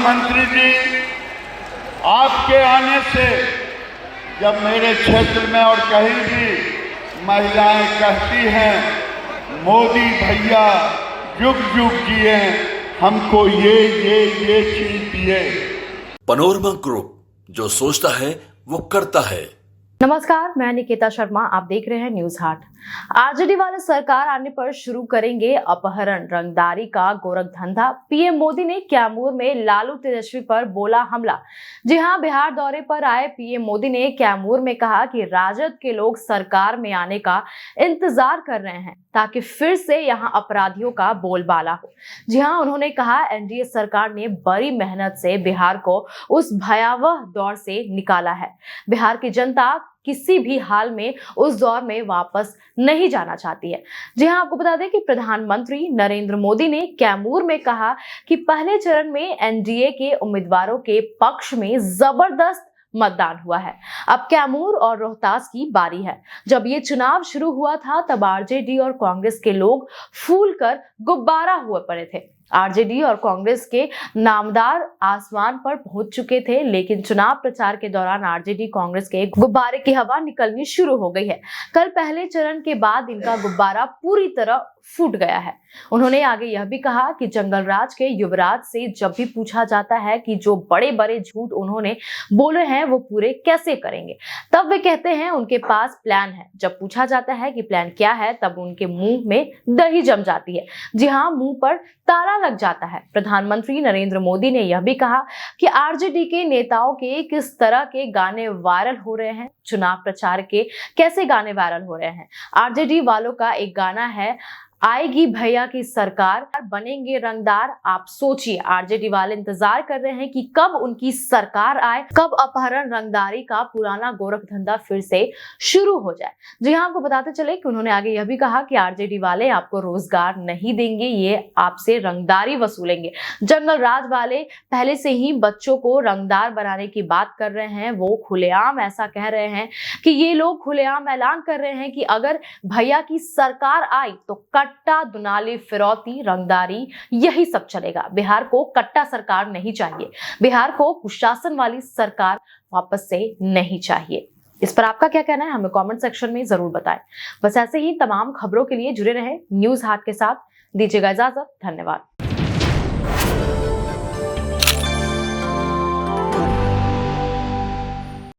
प्रधानमंत्री जी, आपके आने से जब मेरे क्षेत्र में और कहीं भी महिलाएं कहती हैं मोदी भैया जुग जुग जिए, हमको ये चीज दिए। पनोरमा ग्रुप, जो सोचता है वो करता है। नमस्कार, मैं निकिता शर्मा, आप देख रहे हैं न्यूज हाट। आरजेडी वाले सरकार आने पर शुरू करेंगे अपहरण, रंगदारी का गोरख धंधा। पीएम मोदी ने कैमूर में लालू तेजस्वी पर बोला हमला। जी हां, बिहार दौरे पर आए पीएम मोदी ने कैमूर में कहा कि राजद के लोग सरकार में आने का इंतजार कर रहे हैं ताकि फिर से यहां अपराधियों का बोलबाला हो। जी हां, उन्होंने कहा एनडीए सरकार ने बड़ी मेहनत से बिहार को उस भयावह दौर से निकाला है। बिहार की जनता किसी भी हाल में उस दौर में वापस नहीं जाना चाहती है। जी हां, आपको बता दें कि प्रधानमंत्री नरेंद्र मोदी ने कैमूर में कहा कि पहले चरण में एनडीए के उम्मीदवारों के पक्ष में जबरदस्त मतदान हुआ है। अब कैमूर और रोहतास की बारी है। जब ये चुनाव शुरू हुआ था तब आरजेडी और कांग्रेस के लोग फूलकर गुब्बारा हुए पड़े थे। आरजेडी और कांग्रेस के नामदार आसमान पर पहुंच चुके थे, लेकिन चुनाव प्रचार के दौरान आरजेडी कांग्रेस के गुब्बारे की हवा निकलनी शुरू हो गई है। कल पहले चरण के बाद इनका गुब्बारा पूरी तरह फूट गया है। उन्होंने आगे यह भी कहा कि जंगल राज के युवराज से जब भी पूछा जाता है कि जो बड़े बड़े झूठ उन्होंने बोले हैं वो पूरे कैसे करेंगे, तब वे कहते हैं उनके पास प्लान है। जब पूछा जाता है कि प्लान क्या है, तब उनके मुंह में दही जम जाती है। जी हाँ, मुंह पर ताला लग जाता है। प्रधानमंत्री नरेंद्र मोदी ने यह भी कहा कि आरजेडी के नेताओं के किस तरह के गाने वायरल हो रहे हैं, चुनाव प्रचार के कैसे गाने वायरल हो रहे हैं। आरजेडी वालों का एक गाना है, आएगी भैया की सरकार, बनेंगे रंगदार। आप सोचिए, आरजेडी वाले इंतजार कर रहे हैं कि कब उनकी सरकार आए, कब अपहरण रंगदारी का पुराना गोरख धंधा फिर से शुरू हो जाए। जी हाँ, आपको बताते चले कि उन्होंने आगे यह भी कहा कि आरजेडी वाले आपको रोजगार नहीं देंगे, ये आपसे रंगदारी वसूलेंगे। जंगल राज वाले पहले से ही बच्चों को रंगदार बनाने की बात कर रहे हैं। वो खुलेआम ऐसा कह रहे हैं कि ये लोग खुलेआम ऐलान कर रहे हैं कि अगर भैया की सरकार आई तो कट्टा, दुनाली, फिरौती, रंगदारी, यही सब चलेगा। बिहार को कट्टा सरकार नहीं चाहिए। बिहार को कुशासन वाली सरकार वापस से नहीं चाहिए। इस पर आपका क्या कहना है, हमें कमेंट सेक्शन में जरूर बताएं। बस ऐसे ही तमाम खबरों के लिए जुड़े रहें न्यूज हाट के साथ। दीजिएगा इजाजत, धन्यवाद।